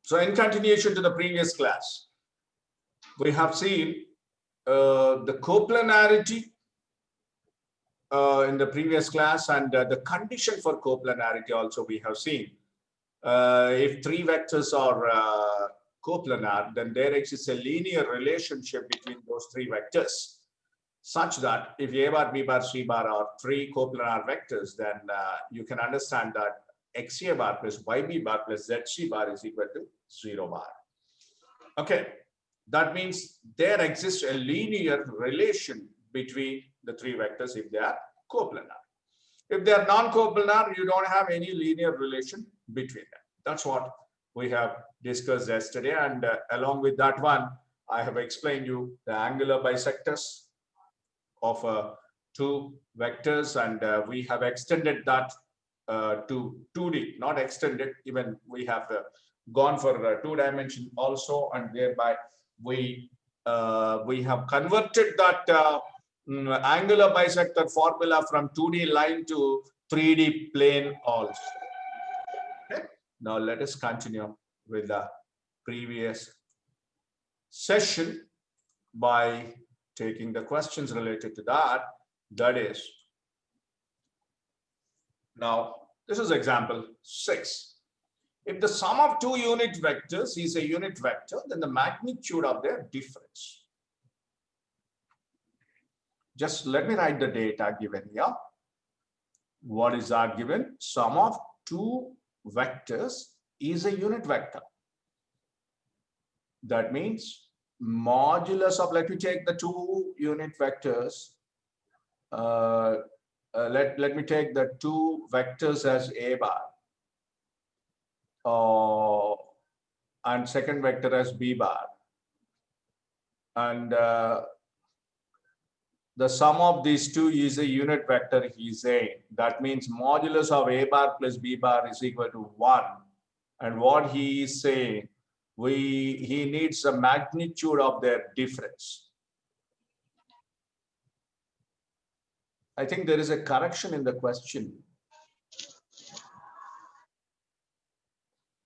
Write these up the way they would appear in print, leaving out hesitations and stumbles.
So in continuation to the previous class, we have seen the coplanarity in the previous class, and the condition for coplanarity also we have seen. If three vectors are coplanar, then there exists a linear relationship between those three vectors, such that if A bar, B bar, C bar are three coplanar vectors, then you can understand that XA bar plus YB bar plus ZC bar is equal to 0 bar. Okay, that means there exists a linear relation between the three vectors if they are coplanar. If they are non-coplanar, you don't have any linear relation between them. That's what we have discussed yesterday, and along with that one, I have explained you the angular bisectors of two vectors, and we have extended that to 2D, not extended, even we have gone for 2 dimension also, and thereby we have converted that angular bisector formula from 2D line to 3D plane also. Okay. Now let us continue with the previous session by taking the questions related to that. That is, now this is example 6. If the sum of two unit vectors is a unit vector, then the magnitude of their difference. Just let me write the data given here. What is that given? Sum of two vectors is a unit vector. That means modulus of, let me take the two unit vectors. Let me take the two vectors as A bar and second vector as B bar. And the sum of these two is a unit vector, he is saying. That means modulus of A bar plus B bar is equal to 1. And what he is saying, he needs the magnitude of their difference. I think there is a correction in the question.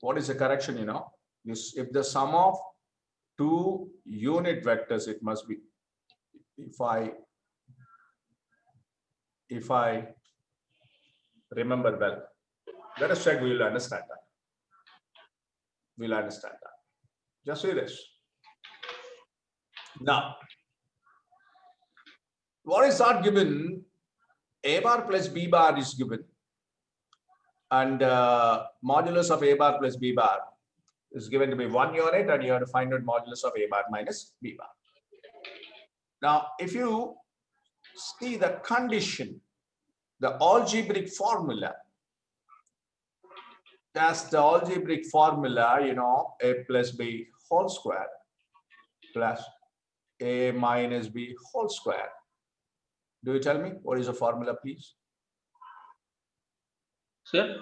What is the correction, you know? If the sum of two unit vectors, it must be, if I remember well, let us check, we will understand that. We'll understand that. Just see this. Now, what is that given? A bar plus B bar is given, and modulus of A bar plus B bar is given to be 1 unit, and you have to find out modulus of A bar minus B bar. Now, if you see the condition, the algebraic formula, that's the algebraic formula, you know, A plus B whole square plus A minus B whole square. Do you tell me what is the formula, please? Sir,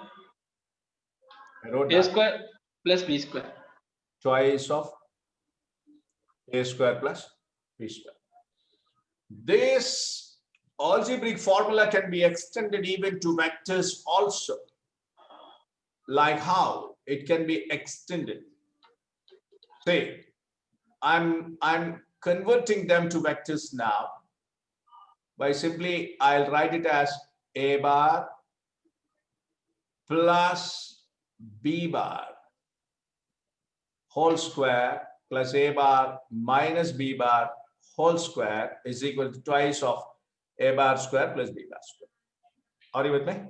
A square plus B square. Twice of A square plus B square. This algebraic formula can be extended even to vectors also. Like how it can be extended? Say, I'm converting them to vectors now by simply, I'll write it as A bar plus B bar whole square plus A bar minus B bar whole square is equal to twice of A bar square plus B bar square. Are you with me?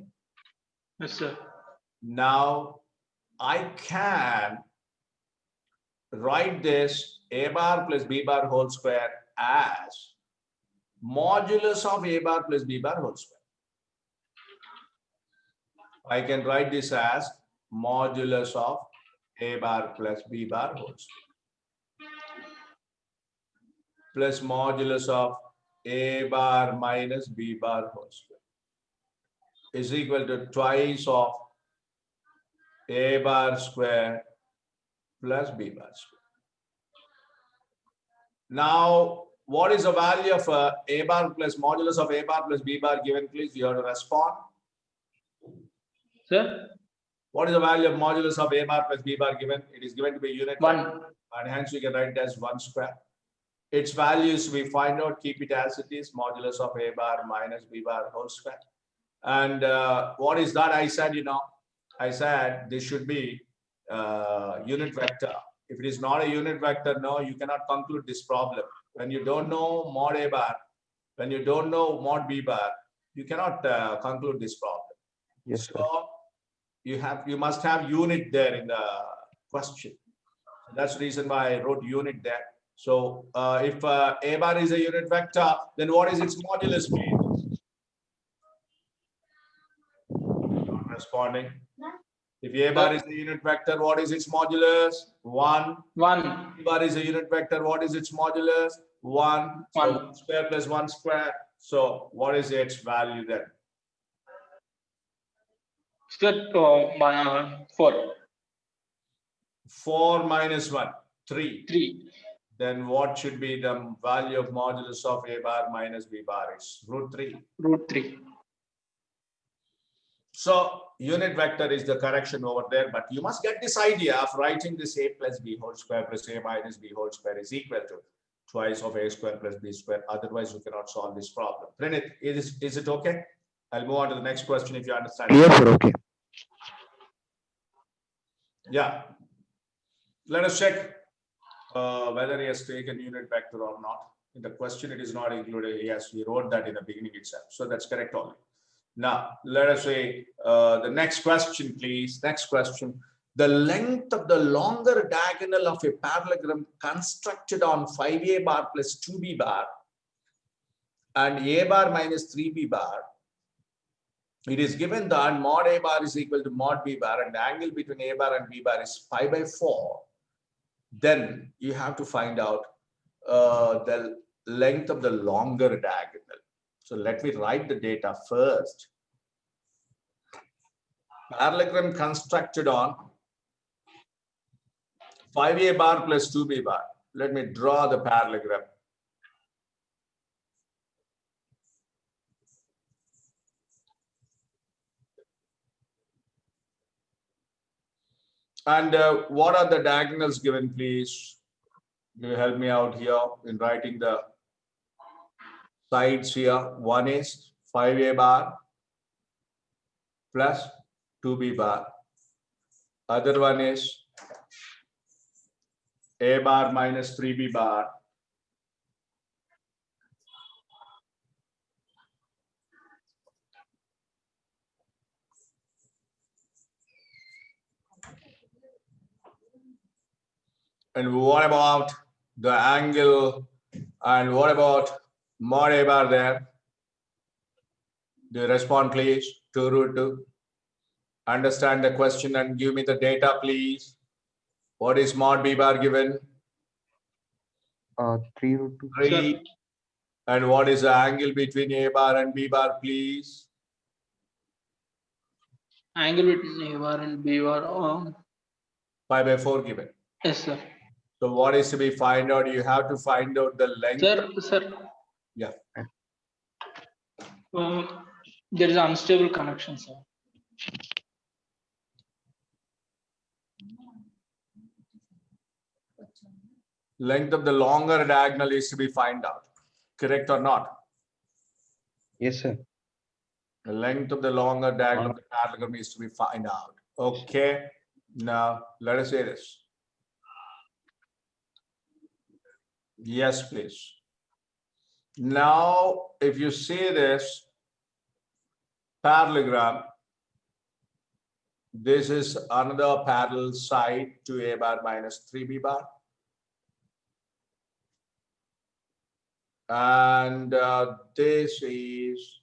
Yes, sir. Now, I can write this A bar plus B bar whole square as modulus of A bar plus B bar whole square. I can write this as modulus of A bar plus B bar whole square plus modulus of A bar minus B bar whole square is equal to twice of A bar square plus B bar square. Now, what is the value of A bar plus modulus of A bar plus B bar given, please? You have to respond. Sir? What is the value of modulus of a bar plus b bar given? It is given to be unit 1. vector, and hence we can write it as 1 square. Its values we find out, keep it as it is, modulus of a bar minus b bar whole square. And what is that? I said, I said this should be unit vector. If it is not a unit vector, no, you cannot conclude this problem. When you don't know mod a bar, when you don't know mod b bar, you cannot conclude this problem. Yes, so sir. you must have unit there in the question. That's the reason why I wrote unit there. So if a bar is a unit vector, then what is its modulus, please? Not responding. If a bar is a unit vector, what is its modulus? 1. 1. B bar is a unit vector, what is its modulus? 1. So 1 square plus 1 square. So what is its value then? Sir, 4. 4 minus 1, 3. 3. Then what should be the value of modulus of a bar minus b bar is root 3. Root 3. So unit vector is the correction over there, but you must get this idea of writing this a plus b whole square plus a minus b whole square is equal to twice of a square plus b square. Otherwise, you cannot solve this problem. Pranit, is it okay? I'll move on to the next question if you understand. Yes, sir. Okay. Yeah. Let us check whether he has taken unit vector or not. In the question, it is not included. Yes, we wrote that in the beginning itself. So that's correct only. Now, let us say the next question, please. Next question. The length of the longer diagonal of a parallelogram constructed on 5a bar plus 2b bar and a bar minus 3b bar. It is given that mod a bar is equal to mod b bar and the angle between a bar and b bar is pi by 4. Then you have to find out the length of the longer diagonal. So let me write the data first. Parallelogram constructed on 5a bar plus 2b bar. Let me draw the parallelogram. And what are the diagonals given, please? Can you help me out here in writing the sides here? One is 5a bar plus 2b bar. Other one is a bar minus 3b bar. And what about the angle? And what about mod a bar there? Do you respond, please? 2 root 2. Understand the question and give me the data, please. What is mod b bar given? 3 root 2. 3. Sir. And what is the angle between a bar and b bar, please? Angle between a bar and b bar. Pi by 4 given. Yes, sir. So what is to be find out? You have to find out the length. Sir. Yeah. There is unstable connection, sir. Length of the longer diagonal is to be find out. Correct or not? Yes, sir. The length of the longer diagonal of the parallelogram is to be find out. Okay. Now let us say this. Yes, please. Now, if you see this parallelogram, this is another parallel side to a bar minus 3b bar. And this is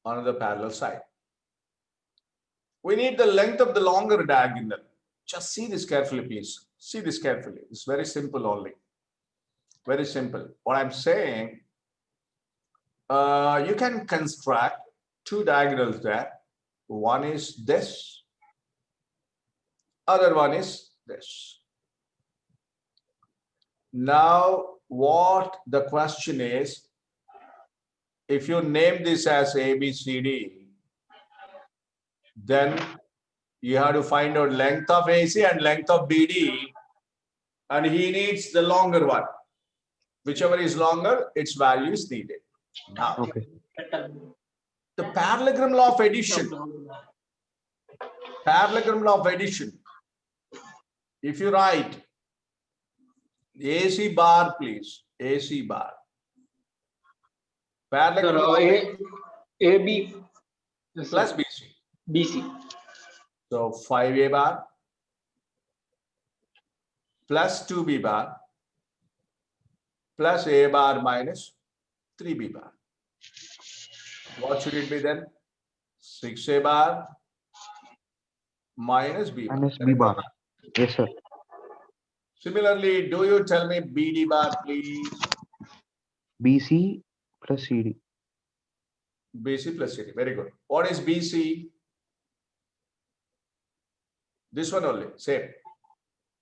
another parallel side. We need the length of the longer diagonal. Just see this carefully, please. See this carefully. It's very simple only. Very simple. What I'm saying, you can construct two diagonals there. One is this, other one is this. Now, what the question is, if you name this as ABCD, then You have to find out length of AC and length of BD, and he needs the longer one. Whichever is longer, its value is needed. Now, Okay. the parallelogram law of addition. Parallelogram law of addition. If you write AC bar, please. AC bar. Parallelogram law of AB plus BC. BC. So 5A bar plus 2B bar plus A bar minus 3B bar. What should it be then? 6A bar minus B bar. Minus B bar. Yes, sir. Similarly, do you tell me BD bar, please? BC plus CD. BC plus CD. Very good. What is BC? This one only. Same.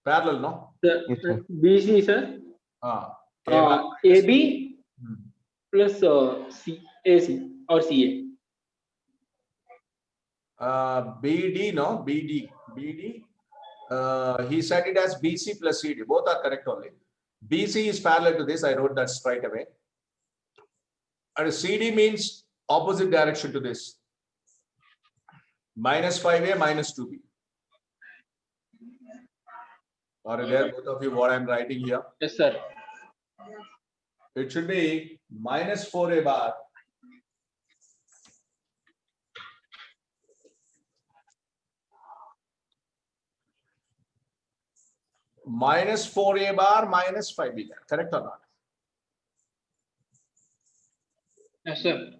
Parallel, no? Yes, sir. BC, sir. A bar. AB plus AC or CA. BD, no? BD. He said it as BC plus CD. Both are correct only. BC is parallel to this. I wrote that straight away. And CD means opposite direction to this. Minus 5A, minus 2B. Are there both of you what I'm writing here? Yes, sir. It should be minus 4A bar minus 4A bar minus 5B bar. Correct or not? Yes, sir.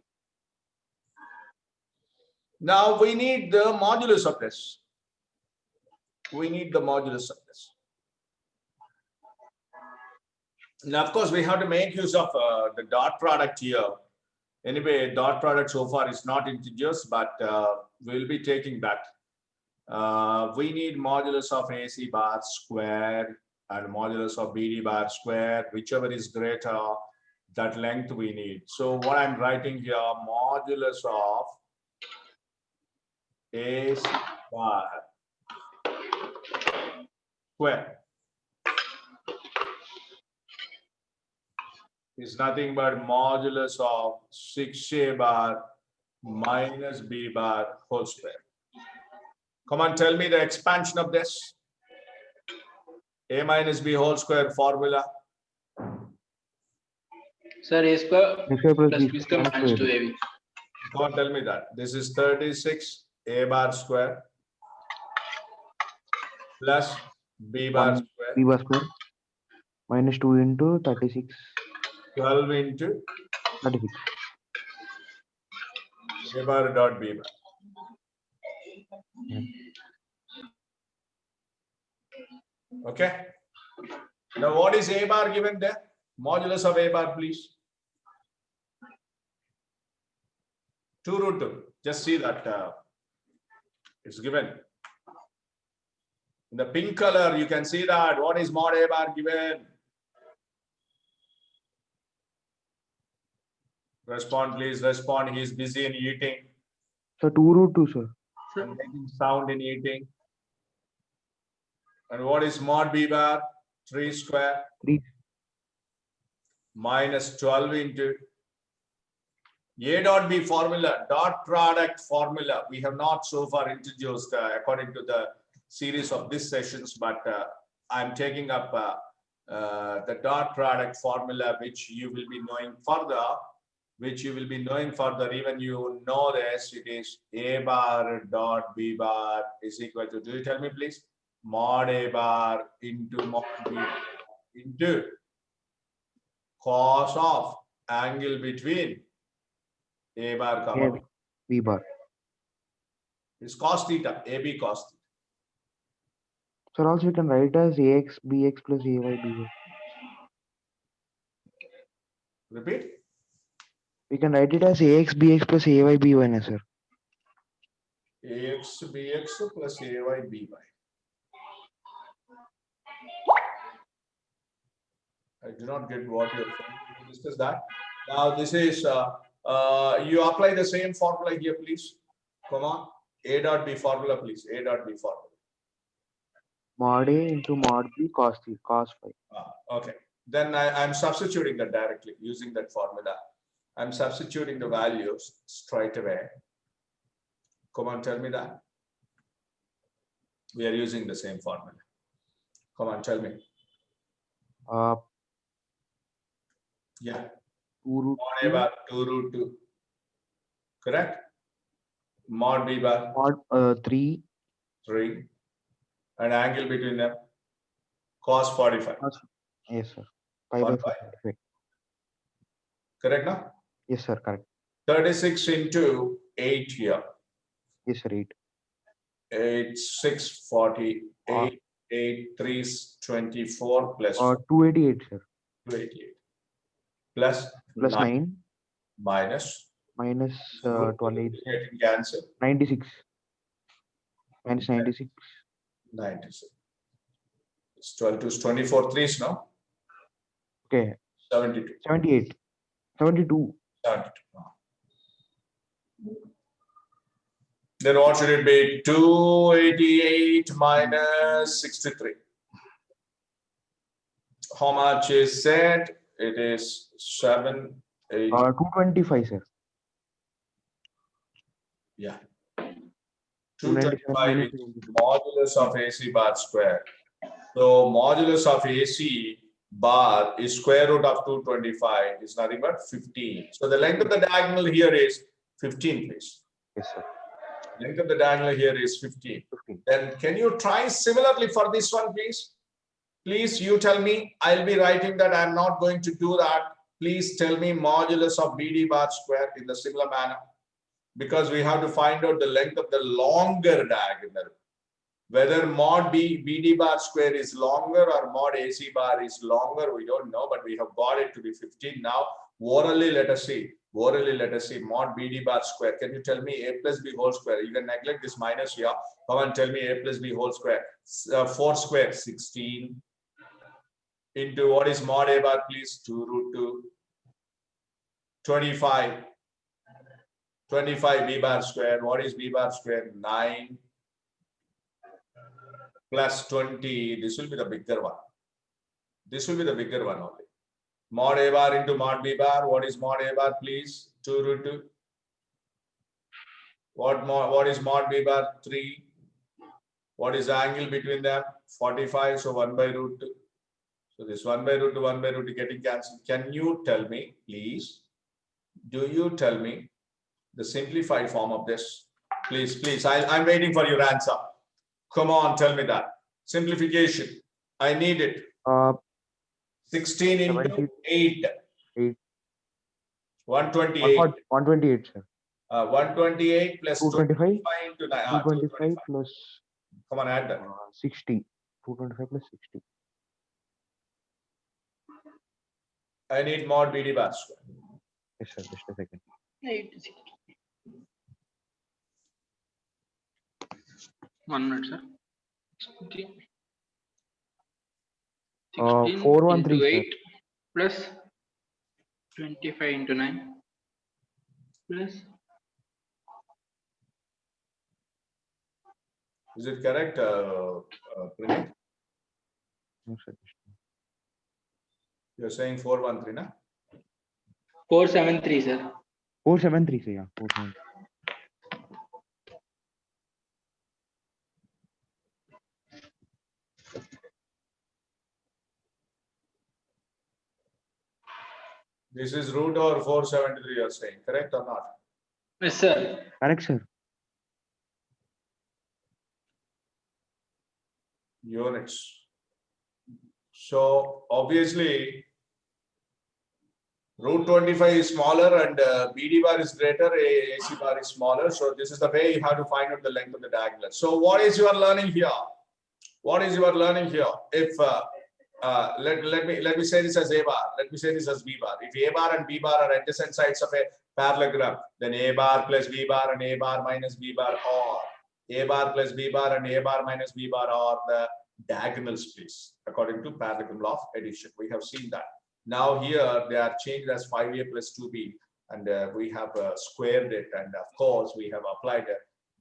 Now we need the modulus of this. We need the modulus of this. Now, of course, we have to make use of the dot product here. Anyway, dot product so far is not introduced, but we'll be taking that. We need modulus of AC bar square and modulus of BD bar square, whichever is greater, that length we need. So what I'm writing here, modulus of AC bar square is nothing but modulus of 6A bar minus B bar whole square. Come on, tell me the expansion of this. A minus B whole square formula. Sir, A square plus B square minus 2AB. Go on, tell me that. This is 36 A bar square plus B bar square. B bar square minus 2 into 36. 12 into 36. A bar dot B bar. Yeah. Okay. Now, what is A bar given there? Modulus of A bar, please. 2 root 2. Just see that it's given. In the pink color, you can see that. What is mod A bar given? Respond, please. Respond. He is busy in eating. So 2 root 2, sir. And making sound in eating. And what is mod B bar? 3 square. 3. Minus 12 into A dot B formula, dot product formula. We have not so far introduced according to the series of these sessions, but I'm taking up the dot product formula, which you will be knowing further. Even you know this, it is A bar dot B bar is equal to, do you tell me please? Mod A bar into mod B bar into cos of angle between A bar comma B. B bar. It's cos theta, AB cos theta. Sir, also you can write as AX BX plus AY BY. Repeat. We can write it as AX BX plus AY BY, sir. AX BX plus AY BY. I do not get what you're saying. We will discuss that. Now, this is, you apply the same formula here, please. Come on. A dot B formula, please. A dot B formula. Mod A into mod B cos phi. Okay. Then I'm substituting that directly using that formula. I'm substituting the values straight away. Come on, tell me that. We are using the same formula. Come on, tell me. Yeah. 2 root Mod A bar 2 root 2. Correct? Mod B bar mod 3. 3. And angle between them cos 45. Yes, sir. Pi by 45. Correct now? Yes, sir. Correct. 36 into 8 here. Yes, sir. 8. 8, 6, 48. 8, 3, 24 plus 288, sir. 288. Plus 9. Minus 12, 8. Getting cancelled. 96. Minus 96. 96. It's 12 to 24 threes now. Okay. 72. 78. 72. 72. Then what should it be? 288 minus 63. How much is said? It is 7, 8. 225, sir. Yeah. 225 is modulus of AC bar square. So modulus of AC bar is square root of 225 is nothing but 15. So the length of the diagonal here is 15, please. Yes, sir. Length of the diagonal here is 15. Then can you try similarly for this one, please? Please, you tell me. I'll be writing that. I'm not going to do that. Please tell me modulus of BD bar square in the similar manner. Because we have to find out the length of the longer diagonal. Whether mod BD bar square is longer or mod AC bar is longer, we don't know, but we have got it to be 15 now. Orally, let us see. Orally, let us see. Mod BD bar square. Can you tell me A plus B whole square? You can neglect this minus here. Come on, tell me A plus B whole square. 4 square, 16. Into what is mod A bar, please? 2 root 2. 25. 25 B bar square. What is B bar square? 9. Plus 20. This will be the bigger one. This will be the bigger one only. Mod A bar into mod B bar. What is mod A bar, please? 2 root 2. What is mod B bar? 3. What is the angle between them? 45. So 1 by root 2. So this 1 by root 2, 1 by root 2 getting cancelled. Can you tell me, please? Do you tell me the simplified form of this? Please, please. I'm waiting for your answer. Come on, tell me that. Simplification. I need it. 16 into 8. 128. 128, sir. 128 plus 225 into 9. 225 plus. Come on, add that. 60. 225 plus 60. I need mod BD bar square. Yes, sir. Just a second. 1 minute, sir. 413, into sir. 8 plus 25 into 9 plus. Is it correct, Praneeth? No, sir. You're saying 413, na? 473, sir. 473, sir. Yeah, 473. This is root over 473, you're saying, correct or not? Yes, sir. Correct, sir. Units. So obviously, root 25 is smaller and BD bar is greater, AC bar is smaller. So this is the way you have to find out the length of the diagonal. So what is your learning here? What is your learning here? If let me say this as A bar. Let me say this as B bar. If A bar and B bar are adjacent sides of a parallelogram, then A bar plus B bar and A bar minus B bar, or A bar plus B bar and A bar minus B bar are the diagonal space according to parallelogram law of addition. We have seen that. Now here they are changed as 5A plus 2B, and we have squared it, and of course we have applied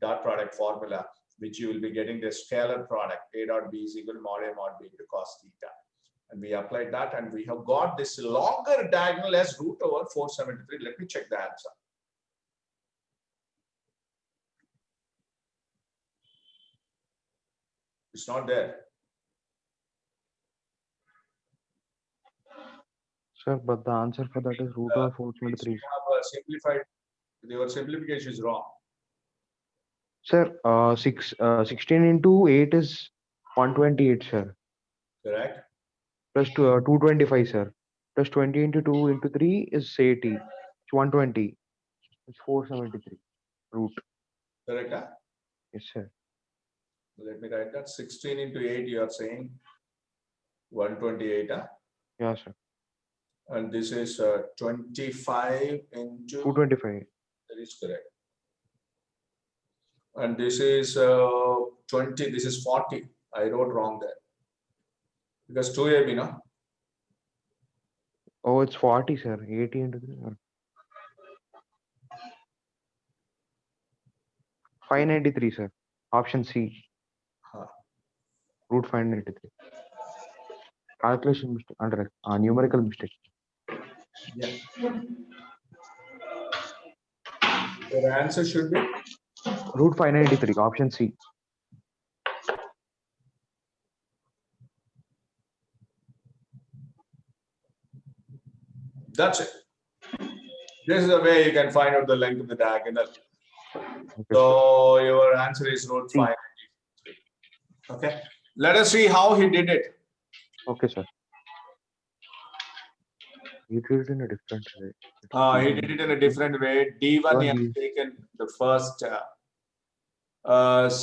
dot product formula, which you will be getting the scalar product A dot B is equal to mod A mod B into cos theta. And we applied that, and we have got this longer diagonal as root over 473. Let me check the answer. It's not there. Sir, but the answer for that is root over 473. You have simplified. Your simplification is wrong. Sir, 16 into 8 is 128, sir. Correct. Plus 225, sir. Plus 20 into 2 into 3 is 80. It's 120. It's 473. Root. Correct. Huh? Yes, sir. Let me write that. 16 into 8, you are saying 128. Huh? Yeah, sir. And this is 25 into 225. That is correct. And this is 20. This is 40. I wrote wrong there. Because 2AB, no? Oh, it's 40, sir. 80 into 3. 593, sir. Option C. Huh. Root 593. Calculation mistake. Under numerical mistake. Yeah. Your answer should be Root 593. Option C. That's it. This is the way you can find out the length of the diagonal. Okay, So your answer is root C. 593. Okay. Let us see how he did it. Okay, sir. He did it in a different way. He did it in a different way. D1 he has taken the first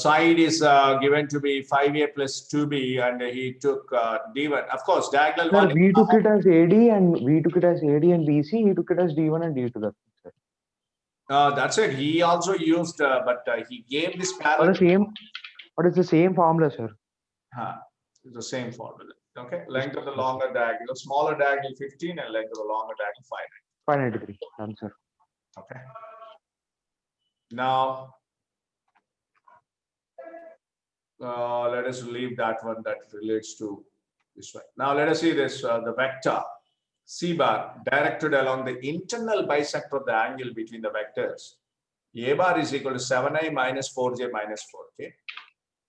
side is given to be 5A plus 2B, and he took D1. Of course, diagonal Sir, one. we took it as AD and we took it as AD and BC. He took it as D1 and D2. That's it. He also used, but he gave this parallel. But it's the same formula, sir. It's the same formula. Okay. Length of the longer diagonal, smaller diagonal 15, and length of the longer diagonal 593. Answer. Okay. Now, let us leave that one that relates to this one. Now, let us see this, the vector C bar directed along the internal bisector of the angle between the vectors. A bar is equal to 7i minus 4j minus 4k.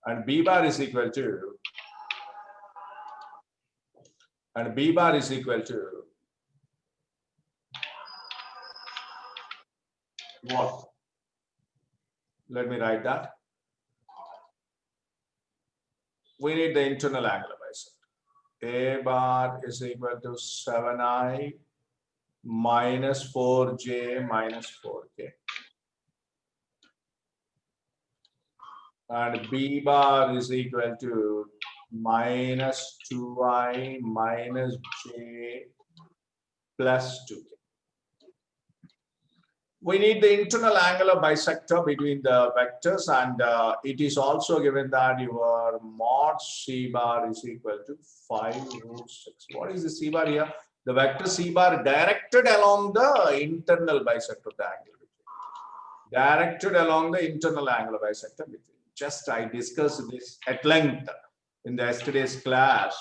And B bar is equal to, what? Let me write that. We need the internal angular bisector. A bar is equal to 7i minus 4j minus 4k. And B bar is equal to minus 2i minus j plus 2k. We need the internal angular bisector between the vectors, and it is also given that your mod C bar is equal to 5 root 6. What is the C bar here? The vector C bar directed along the internal bisector of the angle. Directed along the internal angular bisector between. Just I discussed this at length in the yesterday's class.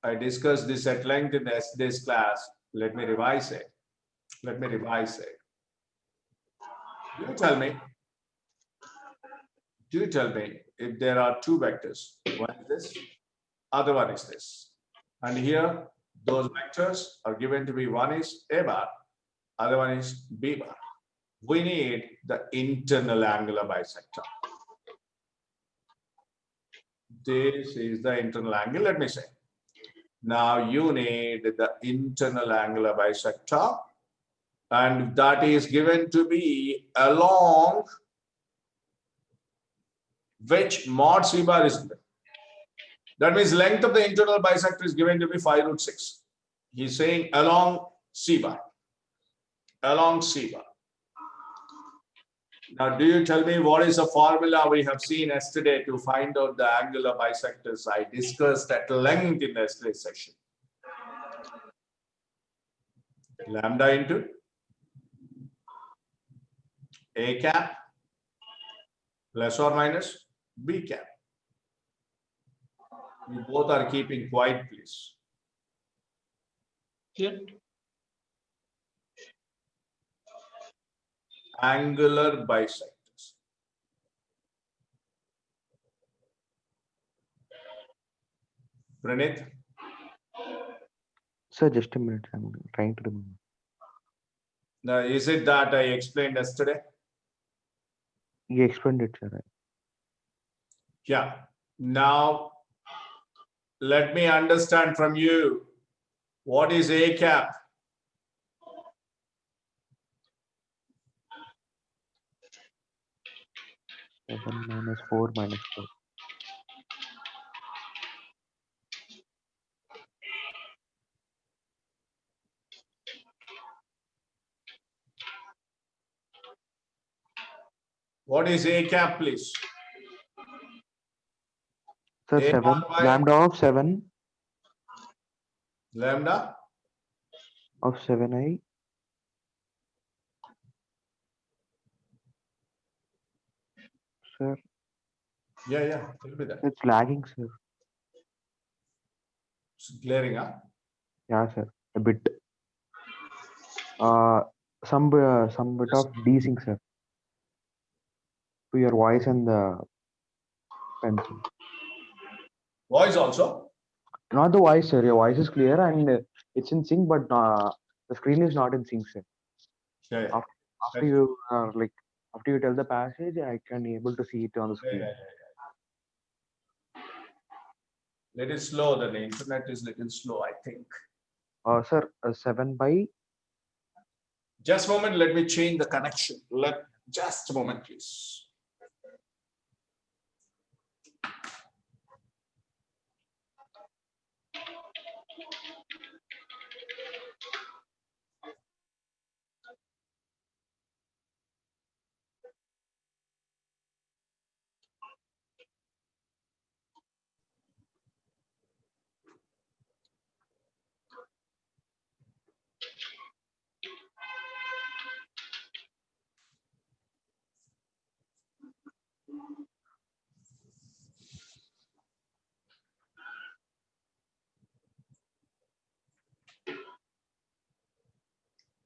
I discussed this at length in the yesterday's class. Let me revise it. Do you tell me if there are two vectors? One is this, other one is this. And here, those vectors are given to be, one is A bar, other one is B bar. We need the internal angular bisector. This is the internal angle, let me say. Now you need the internal angular bisector, and that is given to be along which mod C bar is given. That means length of the internal bisector is given to be 5 root 6. He's saying along C bar. Along C bar. Now, do you tell me what is the formula we have seen yesterday to find out the angular bisectors? I discussed at length in the yesterday's session. Lambda into A cap plus or minus B cap. You both are keeping quiet, please. Here. Angular bisectors. Pranit? Sir, just a minute. I'm trying to remember. Now, is it that I explained yesterday? You explained it, sir. Yeah. Now, let me understand from you, what is A cap? Seven minus 4 minus 4. What is A cap, please? Sir, A 7. naught by Lambda of 7 lambda of 7i. Sir, Yeah. Tell me that. it's lagging, sir. It's glaring, huh? Yeah, sir. A bit. Some bit of desync, sir. To your voice and the pencil. Voice also? Not the voice, sir. Your voice is clear and it's in sync, but the screen is not in sync, sir. Yeah. After you after you tell the passage, I can able to see it on the screen. Yeah. Little slow. The internet is little slow, I think. Sir, 7 by. Just a moment. Let me change the connection. Just a moment, please.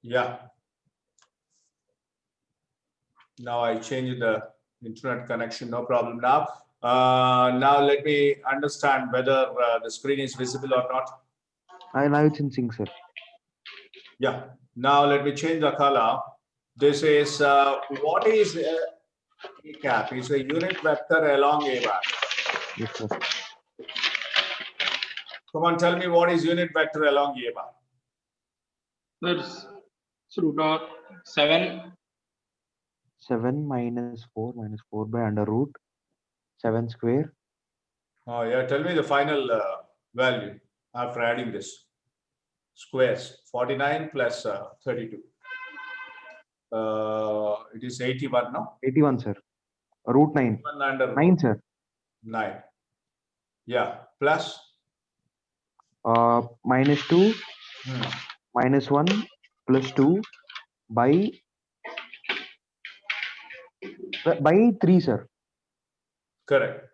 Yeah. Now I changed the internet connection. No problem. Now, now let me understand whether the screen is visible or not. Now it's in sync, sir. Yeah. Now let me change the color. This is what is A cap? It's a unit vector along A bar. Yes, sir. Come on, tell me what is unit vector along A bar. There's root of 7. 7 minus 4 by under root 7 square. Oh yeah, tell me the final value after adding this. Squares 49 plus 32. It is 81 now. 81, sir. Root 9. 9, sir. 9. Yeah. Plus minus 2 minus 1 plus 2 by 3, sir. Correct.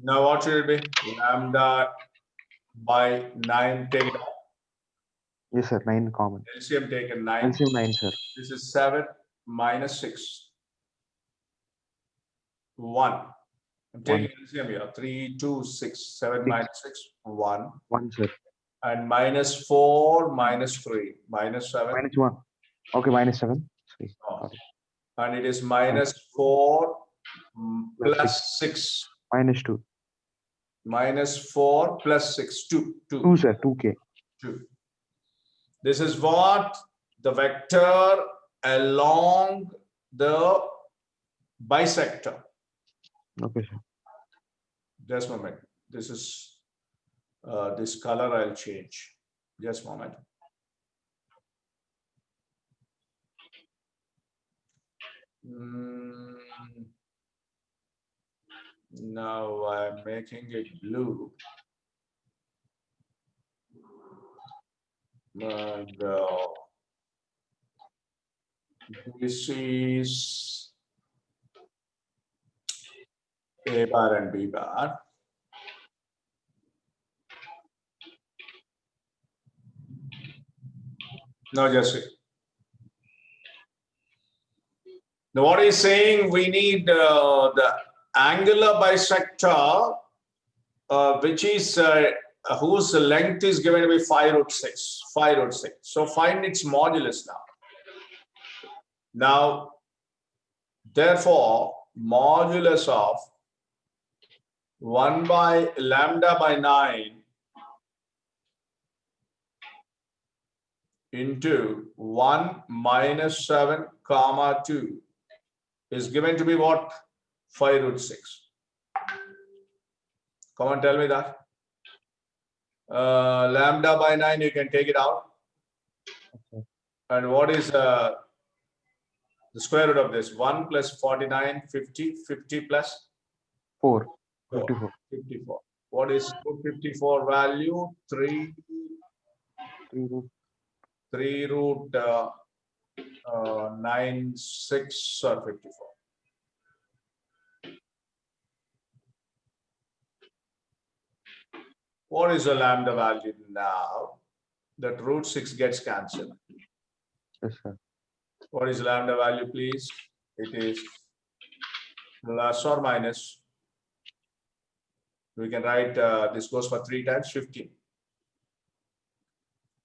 Now what should it be? Lambda by 9 taken. Yes, sir. 9 common. LCM taken 9. LCM 9, sir. This is 7 minus 6. 1. I'm taking LCM here. 3, 2, 6. 7 minus 6. 1. 1, sir. And minus 4 minus 3. Minus 7. Minus 1. Okay, minus 7. Oh. And it is minus 4 plus 6. Minus 2. Minus 4 plus 6. 2. 2, sir. 2k. 2. This is what the vector along the bisector. Okay, sir. Just a moment. This is this color I'll change. Just a moment. Now I'm making it blue. And This is A bar and B bar. No, just see. Now, what he's saying, we need the angular bisector, which is whose length is given to be 5 root 6. 5 root 6. So find its modulus now. Now, therefore, modulus of 1 by lambda by 9 into 1 minus 7 comma 2 is given to be what? 5 root 6. Come on, tell me that. Lambda by 9, you can take it out. Okay. And what is the square root of this? 1 plus 49, 50, 50 plus 4. 54. 54. What is 54 value? 3 root 9, 6 or 54. What is the lambda value now? That root 6 gets cancelled. Yes, sir. What is lambda value, please? It is plus or minus. We can write this goes for 3 times 15.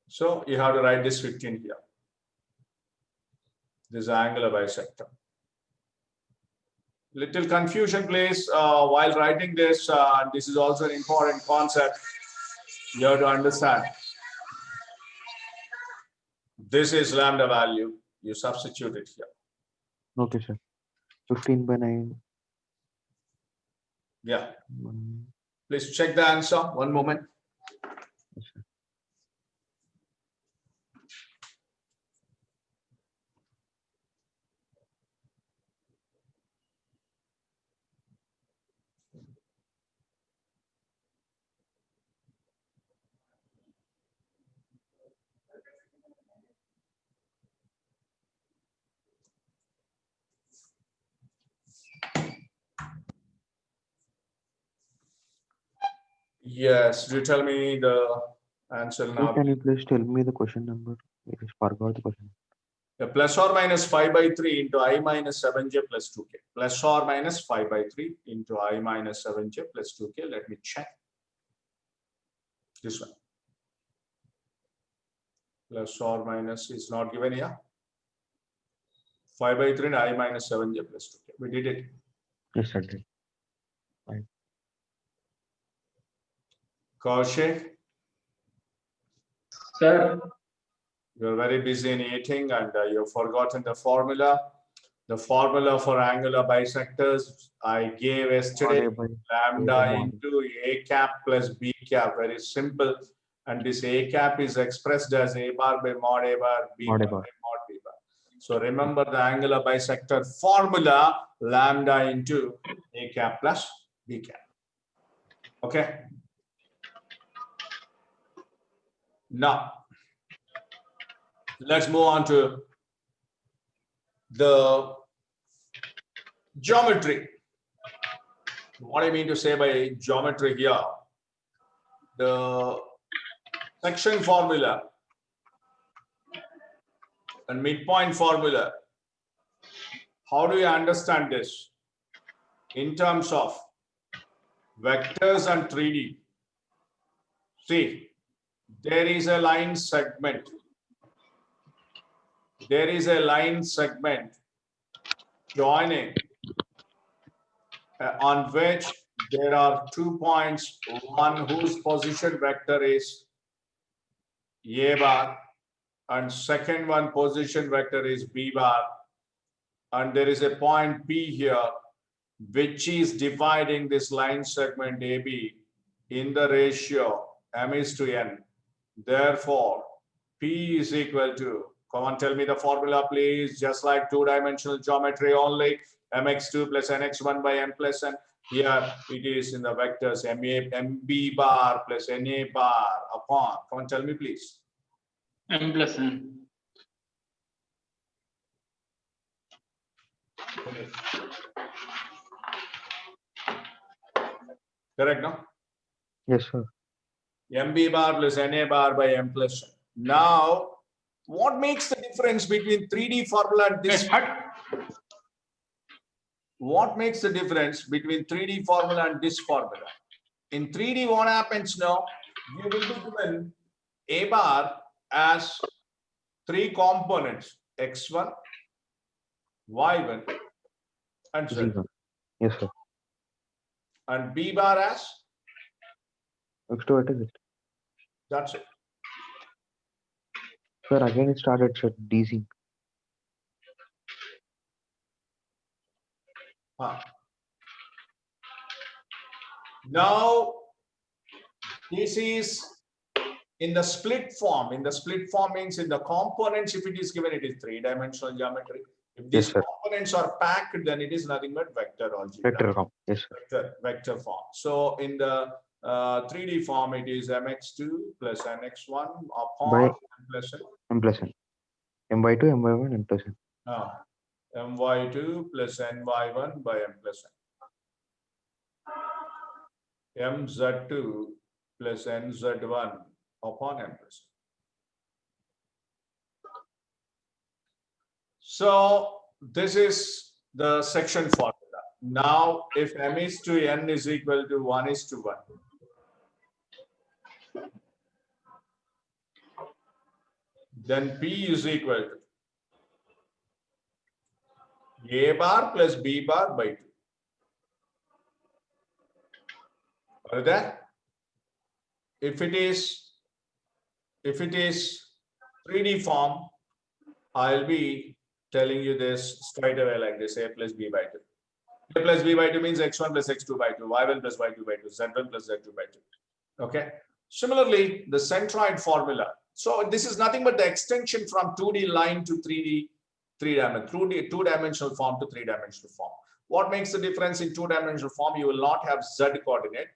So you have to write this 15 here. This is angular bisector. Little confusion, please, while writing this. This is also an important concept you have to understand. This is lambda value. You substitute it here. Okay, sir. 15 by 9. Yeah. Please check the answer. One moment. Yes, sir. Yes. Do you tell me the answer now? Can you please tell me the question number? I just forgot the question. Plus or minus 5 by 3 into I minus 7j plus 2k. Plus or minus 5 by 3 into I minus 7j plus 2k. Let me check. This one. Plus or minus is not given here. 5 by 3 and I minus 7j plus 2k. We did it. Yes, sir. Did. Fine. Kaushik, Sir, you're very busy in eating and you've forgotten the formula. The formula for angular bisectors I gave yesterday, lambda into A cap plus B cap, very simple. And this A cap is expressed as A bar by mod A bar, B bar by mod B bar. So remember the angular bisector formula, lambda into A cap plus B cap. Okay. Now, let's move on to the geometry. What I mean to say by geometry here, the section formula and midpoint formula. How do you understand this in terms of vectors and 3D? See, there is a line segment. There is a line segment joining on which there are 2 points, one whose position vector is A bar and second one position vector is B bar, and there is a point P here which is dividing this line segment AB in the ratio m is to n. Therefore, P is equal to, come on, tell me the formula, please. Just like two-dimensional geometry only, mx2 plus nx1 by m plus n. Here it is in the vectors mb bar plus na bar upon. Come on, tell me, please. M plus N. Correct, no? Yes, sir. MB bar plus NA bar by M plus N. Now, what makes the difference between 3D formula and this? What makes the difference between 3D formula and this formula? In 3D, what happens now? You will be given A bar as 3 components, X1, Y1, and Z. Yes, sir. And B bar as? X2, what is it? That's it. Sir, again it started, sir. DC. Now, this is in the split form. In the split form means in the components, if it is given, it is 3-dimensional geometry. If these components are packed, then it is nothing but vector algebra. Vector form. Yes, sir. Vector form. So in the 3D form, it is mx2 plus nx1 upon m plus n. M plus n. My2, my1, m plus n. My2 plus ny1 by m plus n. mz2 plus nz1 upon m plus n. So this is the section formula. Now, if m is to n is equal to 1 is to 1, then P is equal to A bar plus B bar by 2. Are that? If it is 3D form, I'll be telling you this straight away like this: A plus B by 2. A plus B by 2 means x1 plus x2 by 2, y1 plus y2 by 2, z1 plus z2 by 2. Okay. Similarly, the centroid formula. So this is nothing but the extension from 2D line to 3D, two-dimensional form to 3-dimensional form. What makes the difference in 2-dimensional form? You will not have z coordinate,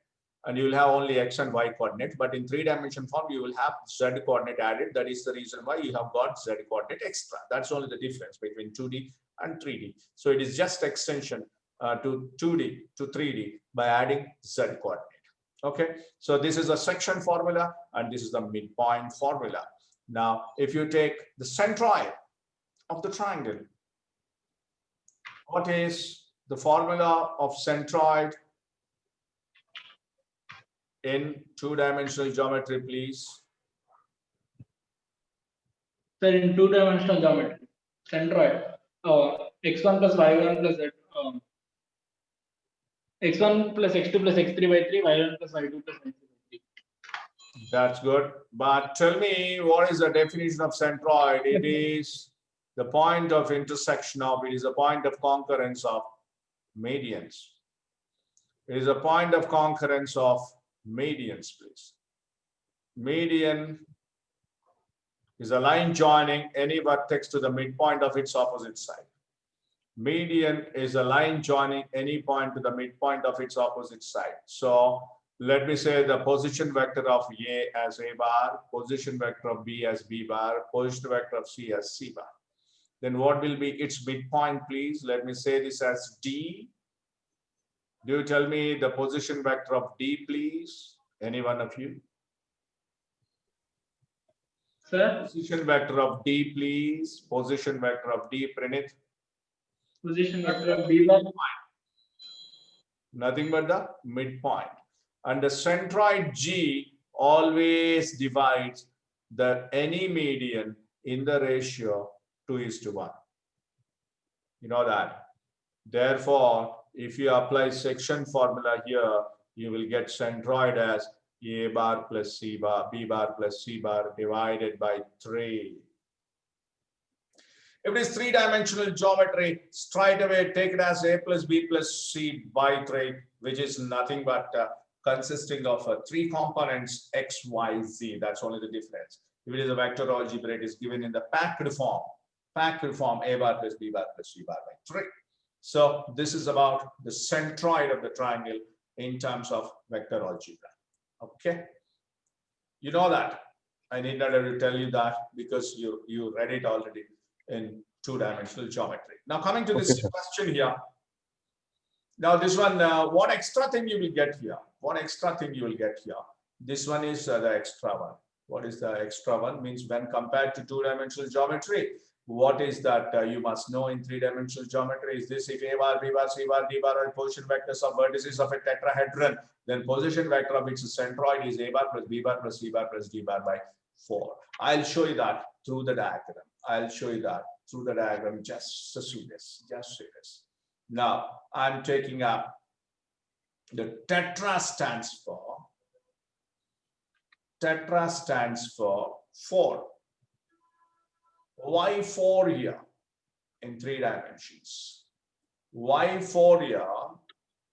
and you will have only x and y coordinate. But in 3-dimensional form, you will have z coordinate added. That is the reason why you have got z coordinate extra. That's only the difference between 2D and 3D. So it is just extension to 2D to 3D by adding z coordinate. Okay, so this is a section formula and this is the midpoint formula. Now, if you take the centroid of the triangle, what is the formula of centroid in 2-dimensional geometry, please? Sir, in 2-dimensional geometry, centroid, x1 plus y1 plus z, x1 plus x2 plus x3 by 3, y1 plus y2 plus y3 by 3. That's good. But tell me, what is the definition of centroid? It is the point of intersection of, it is a point of concurrence of medians. It is a point of concurrence of medians, please. Median is a line joining any vertex to the midpoint of its opposite side. Median is a line joining any point to the midpoint of its opposite side. So let me say the position vector of A as A bar, position vector of B as B bar, position vector of C as C bar. Then what will be its midpoint, please? Let me say this as D. Do you tell me the position vector of D, please? Any one of you? Sir? Position vector of D, please. Position vector of D, Pranit. Position vector of B bar. Nothing but the midpoint. And the centroid G always divides any median in the ratio 2:1. You know that. Therefore, if you apply section formula here, you will get centroid as A bar plus C bar, B bar plus C bar divided by 3. If it is 3-dimensional geometry, straight away take it as A plus B plus C by 3, which is nothing but consisting of 3 components X, Y, Z. That's only the difference. If it is a vector algebra, it is given in the packed form. Packed form A bar plus B bar plus C bar by 3. So this is about the centroid of the triangle in terms of vector algebra. Okay. You know that. I need not have to tell you that because you read it already in two-dimensional geometry. Now coming to Okay, this sir. question here. Now this one, what extra thing you will get here? What extra thing you will get here? This one is the extra one. What is the extra one? Means when compared to two-dimensional geometry, what is that you must know in three-dimensional geometry? Is this if A bar, B bar, C bar, D bar are position vectors of vertices of a tetrahedron, then position vector of its centroid is A bar plus B bar plus C bar plus D bar by 4. I'll show you that through the diagram. I'll show you that through the diagram. Just see this. Just see this. Now I'm taking up the tetra stands for 4. Why 4 here in 3 dimensions? Why 4 here?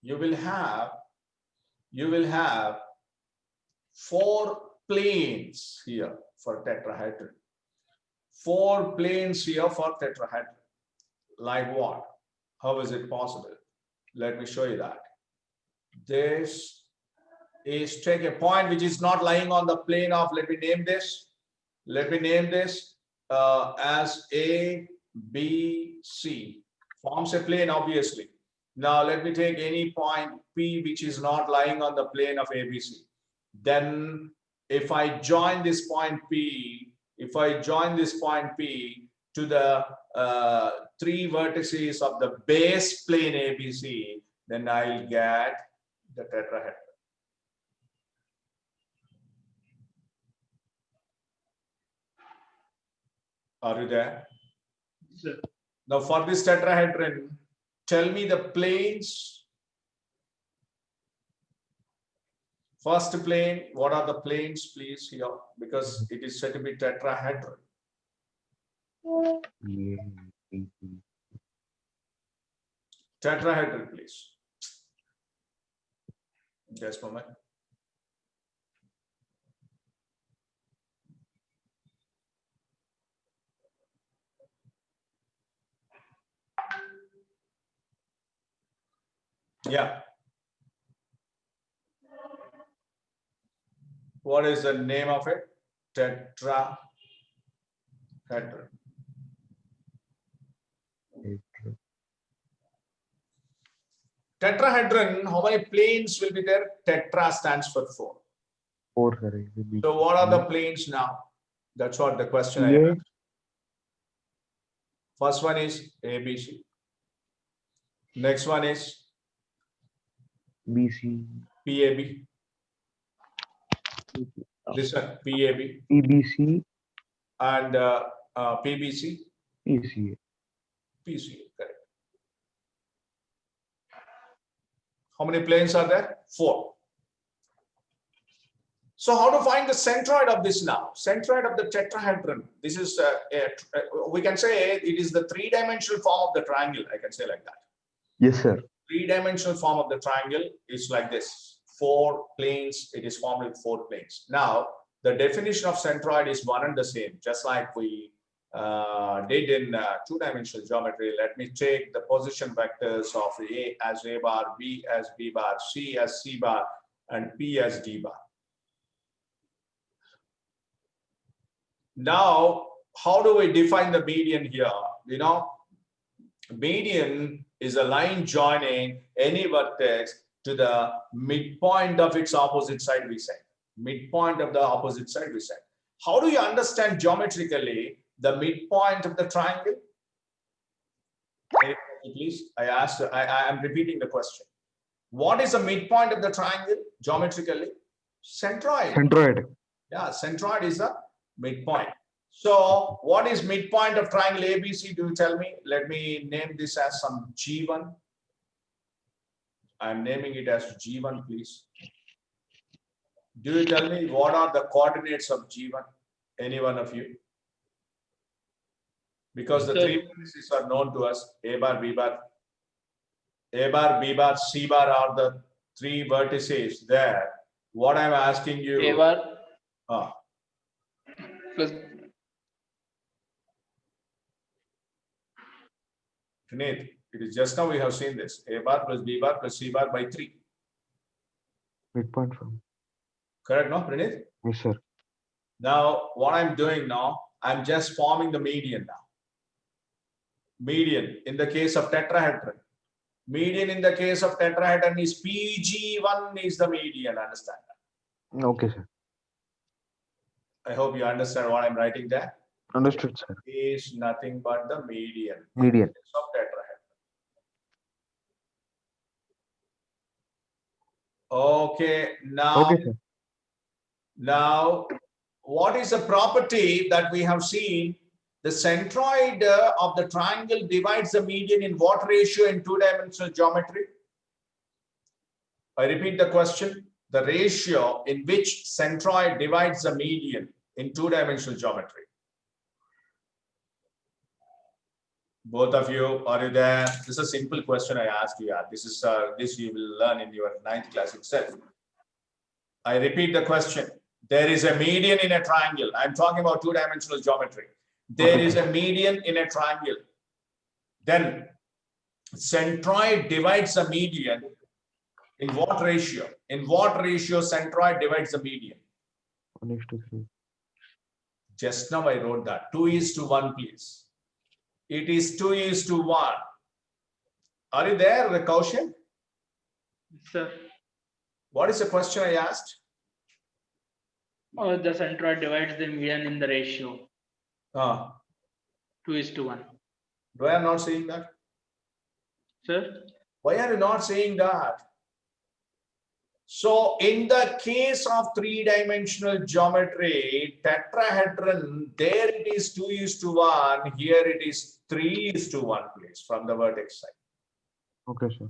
You will have 4 planes here for tetrahedron. 4 planes here for tetrahedron. Like what? How is it possible? Let me show you that. This is, take a point which is not lying on the plane of, let me name this. Let me name this as A, B, C. Forms a plane, obviously. Now let me take any point P which is not lying on the plane of ABC. Then if I join this point P, to the 3 vertices of the base plane ABC, then I'll get the tetrahedron. Are you there? Sir. Now for this tetrahedron, tell me the planes. First plane, what are the planes, please, here? Because it is said to be tetrahedron. Tetrahedron, please. Just a moment. Yeah. What is the name of it? Tetrahedron. Tetrahedron, how many planes will be there? Tetra stands for 4. 4, sir. So what are the planes now? That's what the question I asked. First one is ABC. Next one is BC. PAB. This one, PAB. EBC. And PBC. ECA. PCA, correct. How many planes are there? 4. So how to find the centroid of this now? Centroid of the tetrahedron. This is, we can say it is the 3-dimensional form of the triangle. I can say like that. Yes, sir. 3-dimensional form of the triangle is like this. 4 planes, it is formed with 4 planes. Now, the definition of centroid is one and the same, just like we did in 2-dimensional geometry. Let me take the position vectors of A as A bar, B as B bar, C as C bar, and P as D bar. Now, how do we define the median here? You know, median is a line joining any vertex to the midpoint of its opposite side, we say. Midpoint of the opposite side, we say. How do you understand geometrically the midpoint of the triangle? Please, I am repeating the question. What is the midpoint of the triangle geometrically? Centroid. Centroid. Yeah, centroid is the midpoint. So what is midpoint of triangle ABC? Do you tell me? Let me name this as some G1. I'm naming it as G1, please. Do you tell me what are the coordinates of G1? Any one of you? Because the 3 vertices are known to us, A bar, B bar. A bar, B bar, C bar are the 3 vertices there. What I'm asking you. A bar plus. Puneet, it is just now we have seen this. A bar plus B bar plus C bar by 3. Midpoint from. Correct, no, Puneet? Yes, sir. Now, what I'm doing now, I'm just forming the median now. Median in the case of tetrahedron. Median in the case of tetrahedron is PG1 is the median. Understand that? Okay, sir. I hope you understand what I'm writing there. Understood, sir. Is nothing but the median. Median. Of tetrahedron. Okay, now, Okay, sir. now, what is the property that we have seen? The centroid of the triangle divides the median in what ratio in two-dimensional geometry? I repeat the question. The ratio in which centroid divides the median in two-dimensional geometry. Both of you, are you there? This is a simple question I asked you. This is this you will learn in your 9th class itself. I repeat the question. There is a median in a triangle. I'm talking about two-dimensional geometry. There is a median in a triangle. Then centroid divides the median in what ratio? In what ratio centroid divides the median? 1:3. Just now I wrote that. 2:1, please. It is 2:1. Are you there, Kaushik? Sir, What is the question I asked? the centroid divides the median in the ratio 2:1. Why are you not saying that? Sir, Why are you not saying that? So in the case of three-dimensional geometry, tetrahedron, there it is 2:1. Here it is 3:1, please, from the vertex side. Okay, sir.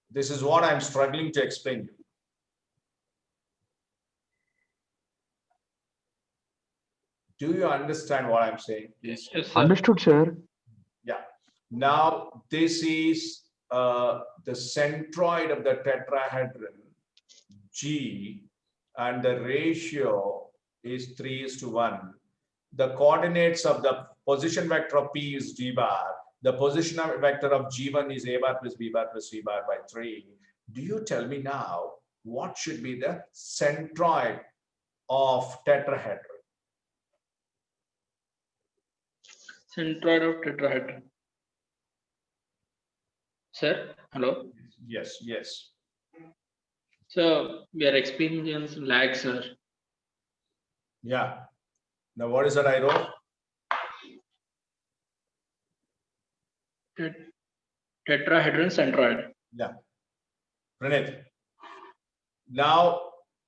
This is what I'm struggling to explain you. Do you understand what I'm saying? yes, sir. Understood, sir. Yeah. Now this is the centroid of the tetrahedron G, and the ratio is 3:1. The coordinates of the position vector of P is G bar. The position vector of G1 is A bar plus B bar plus C bar by 3. Do you tell me now what should be the centroid of tetrahedron? Centroid of tetrahedron. Sir, hello. Yes, yes. So we are experiencing lag, sir. Yeah. Now what is that I wrote? Tetrahedron centroid. Yeah. Pranit. Now,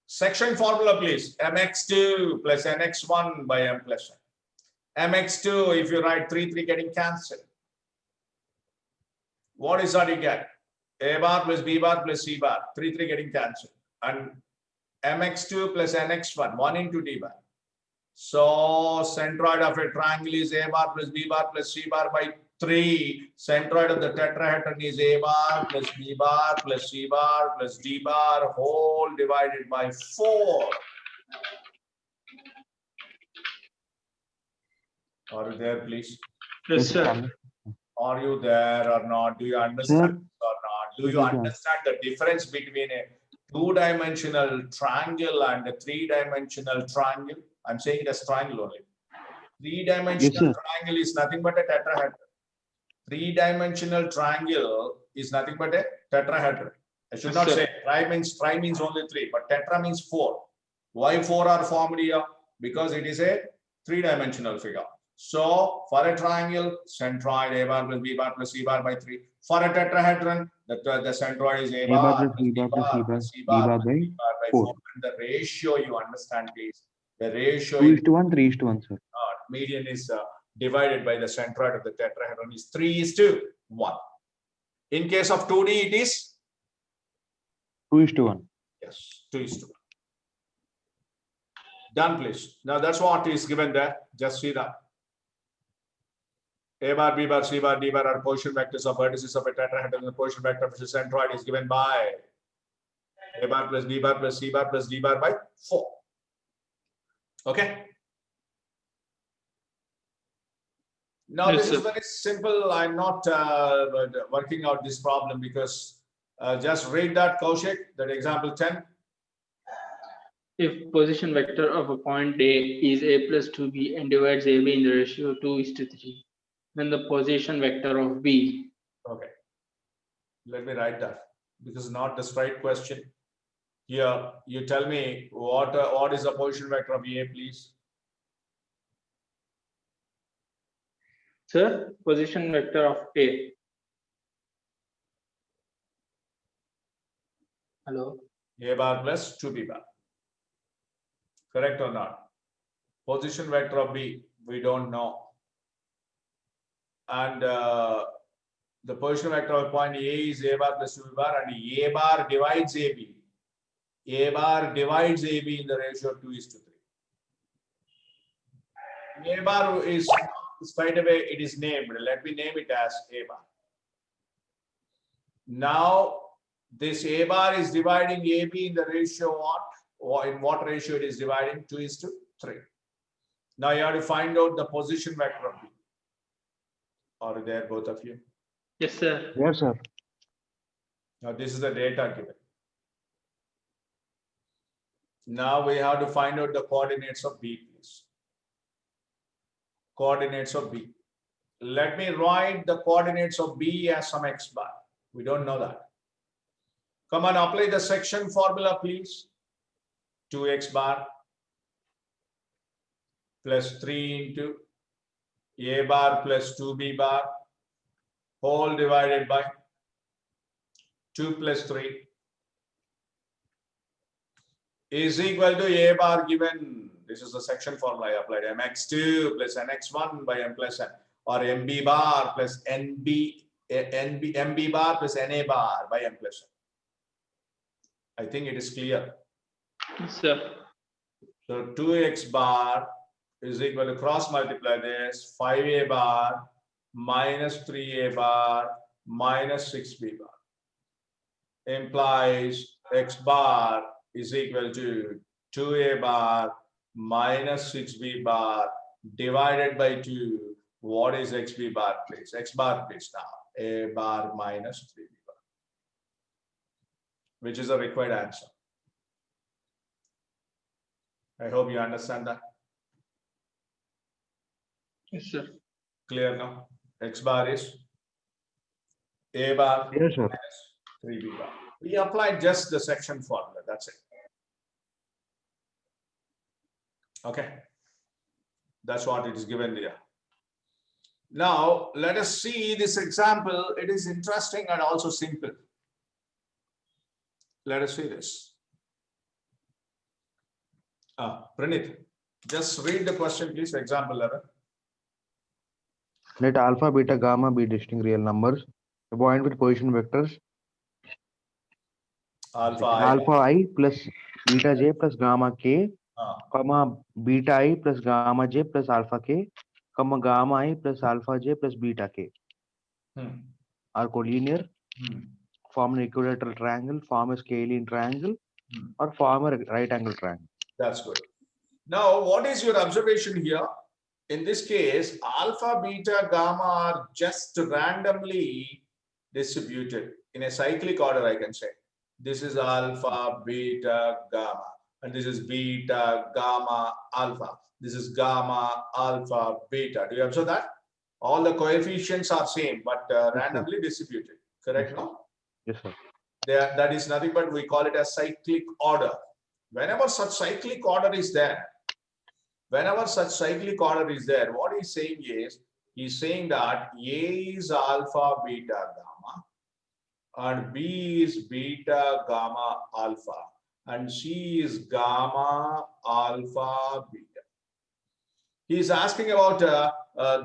section formula, please. mx2 plus nx1 by m plus n. mx2, if you write 3 getting cancelled. What is that you get? A bar plus B bar plus C bar, 3 getting cancelled. And mx2 plus nx1, 1 into D bar. So, centroid of a triangle is A bar plus B bar plus C bar by 3. Centroid of the tetrahedron is A bar plus B bar plus C bar plus D bar whole divided by 4. Are you there, please? Yes, sir. Are you there or not? Do you understand or not? Do you understand the difference between a two-dimensional triangle and a three-dimensional triangle? I'm saying it as triangle only. Three-dimensional triangle is nothing but a tetrahedron. Three-dimensional triangle is nothing but a tetrahedron. I should not say tri means only 3, but tetra means 4. Why 4 are formed here? Because it is a three-dimensional figure. So for a triangle, centroid A bar plus B bar plus C bar by 3. For a tetrahedron, the centroid is A bar plus B bar plus C bar by 4. And the ratio, you understand, please. The ratio 2:1, 3:1, sir. Median is divided by the centroid of the tetrahedron is 3:1. In case of 2D, it is 2:1. yes, 2:1. Done, please. Now that's what is given there. Just see that. A bar, B bar, C bar, D bar are position vectors of vertices of a tetrahedron. The position vector of the centroid is given by A bar plus B bar plus C bar plus D bar by 4. Okay. Now this is very simple. I'm not working out this problem because just read that, Kaushik, that example 10. If position vector of a point A is A plus 2B and divides AB in the ratio 2:3, then the position vector of B. Okay. Let me write that because not the straight question. Here, you tell me what is the position vector of A, please? Sir, position vector of A. Hello. A bar plus 2B bar. Correct or not? Position vector of B, we don't know. And the position vector of point A is A bar plus 2B bar, and A bar divides AB. A bar divides AB in the ratio of 2:3. A bar is straight away, it is named. Let me name it as A bar. Now, this A bar is dividing AB in the ratio what? Or in what ratio it is dividing? 2:3. Now you have to find out the position vector of B. Are there both of you? Yes, sir. Yes, sir. Now this is the data given. Now we have to find out the coordinates of B, please. Coordinates of B. Let me write the coordinates of B as some x bar. We don't know that. Come on, apply the section formula, please. 2x bar plus 3 into A bar plus 2B bar whole divided by 2 plus 3 is equal to A bar given. This is the section formula I applied. Mx2 plus nx1 by m plus n, or mb bar plus mb bar plus na bar by m plus n. I think it is clear. Yes, sir. So 2x bar is equal to cross multiply this 5a bar minus 3a bar minus 6b bar implies x bar is equal to 2a bar minus 6b bar divided by 2. What is xb bar, please? X bar, please, now. A bar minus 3b bar, which is a required answer. I hope you understand that. Yes, sir. Clear now? X bar is A bar Yes, sir. minus 3b bar. We applied just the section formula, that's it. Okay. That's what it is given there. Now, let us see this example. It is interesting and also simple. Let us see this. Pranit, just read the question, please. Example 11. Let alpha, beta, gamma be distinct real numbers. A point with position vectors alpha I plus beta j plus gamma k, comma beta I plus gamma j plus alpha k, comma gamma I plus alpha j plus beta k are collinear, form an equilateral triangle, form a scalene triangle, or form a right angle triangle. That's good. Now, what is your observation here? In this case, alpha, beta, gamma are just randomly distributed in a cyclic order, I can say. This is alpha, beta, gamma, and this is beta, gamma, alpha. This is gamma, alpha, beta. Do you observe that? All the coefficients are same, but randomly distributed. Correct, no? Yes, sir. That is nothing but we call it a cyclic order. Whenever such cyclic order is there, what he's saying is, he's saying that A is alpha, beta, gamma, and B is beta, gamma, alpha, and C is gamma, alpha, beta. He is asking about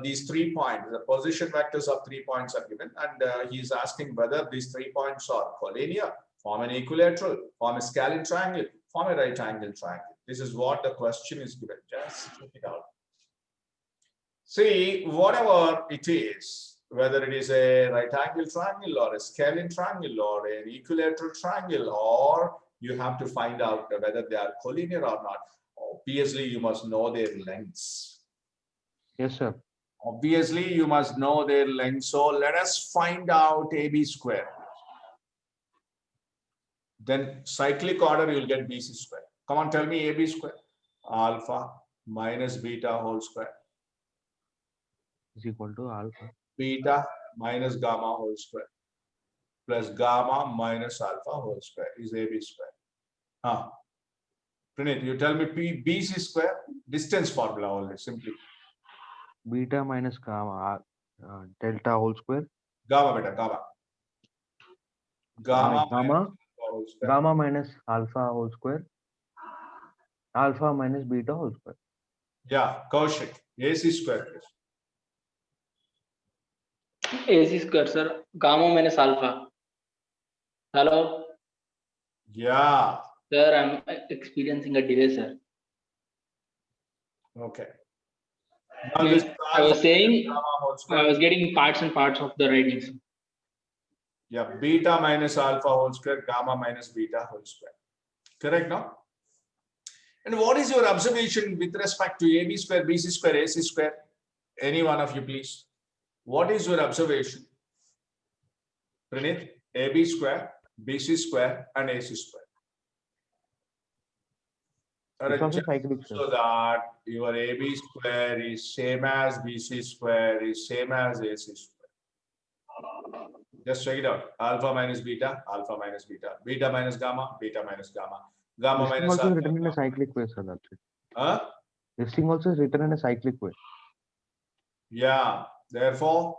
these 3 points. The position vectors of 3 points are given, and he is asking whether these 3 points are collinear, form an equilateral, form a scalene triangle, form a right angle triangle. This is what the question is given. Just check it out. See, whatever it is, whether it is a right angle triangle or a scalene triangle or an equilateral triangle, or you have to find out whether they are collinear or not. Obviously, you must know their lengths. Yes, sir. Obviously, you must know their length. So let us find out AB square. Then cyclic order, you will get BC square. Come on, tell me AB square. Alpha minus beta whole square. Is equal to alpha. Beta minus gamma whole square. Plus gamma minus alpha whole square is AB square. Pranit, you tell me BC square, distance formula only, simply. Beta minus gamma, delta whole square. Gamma beta, gamma. Gamma Gamma, whole square. gamma minus alpha whole square. Alpha minus beta whole square. Yeah, Kaushik, AC square, please. AC square, sir. Gamma minus alpha. Hello, Yeah, sir. I'm experiencing a delay, sir. okay. Now this I was saying gamma whole I square. was getting parts and parts of the writings. Yeah, beta minus alpha whole square, gamma minus beta whole square. Correct, no? And what is your observation with respect to AB square, BC square, AC square? Any one of you, please. What is your observation? Pranit, AB square, BC square, and AC square. It's also Just cyclic, sir. so that your AB square is same as BC square is same as AC square. Just check it out. Alpha minus beta, alpha minus beta, beta minus gamma, beta minus gamma, gamma This thing minus also alpha. written in a cyclic way, sir. That's it. Huh? This thing also is written in a cyclic way. Yeah. Therefore,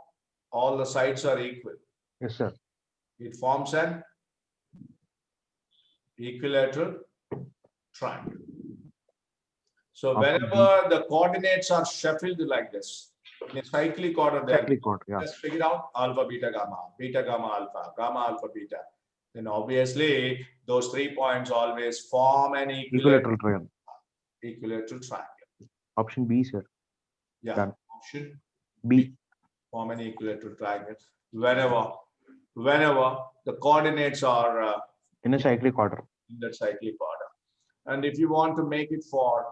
all the sides are equal. Yes, sir. It forms an equilateral triangle. So Option whenever the coordinates are shuffled like this, in a cyclic order, they are Cyclic order, yeah. just figure out alpha, beta, gamma alpha, gamma alpha, beta. Then obviously those 3 points always form an Equilateral triangle. equilateral triangle. Option B, sir. Yeah. Done. Option B. Form an equilateral triangle. Whenever the coordinates are In a cyclic order. in that cyclic order. And if you want to make it for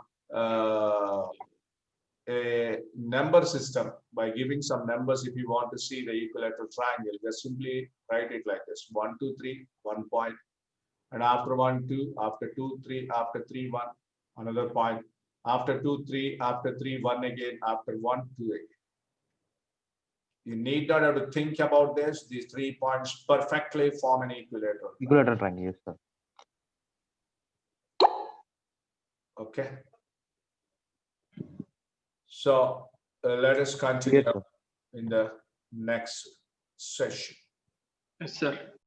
a number system by giving some numbers, if you want to see the equilateral triangle, just simply write it like this: 1, 2, 3, 1 point, and after 1, 2, after 2, 3, after 3, 1, another point, after 2, 3, after 3, 1 again, after 1, 2 again. You need not have to think about this. These 3 points perfectly form an equilateral. Equilateral triangle, yes, sir. Okay. So let us continue Yes, sir. in the next session. Yes, sir.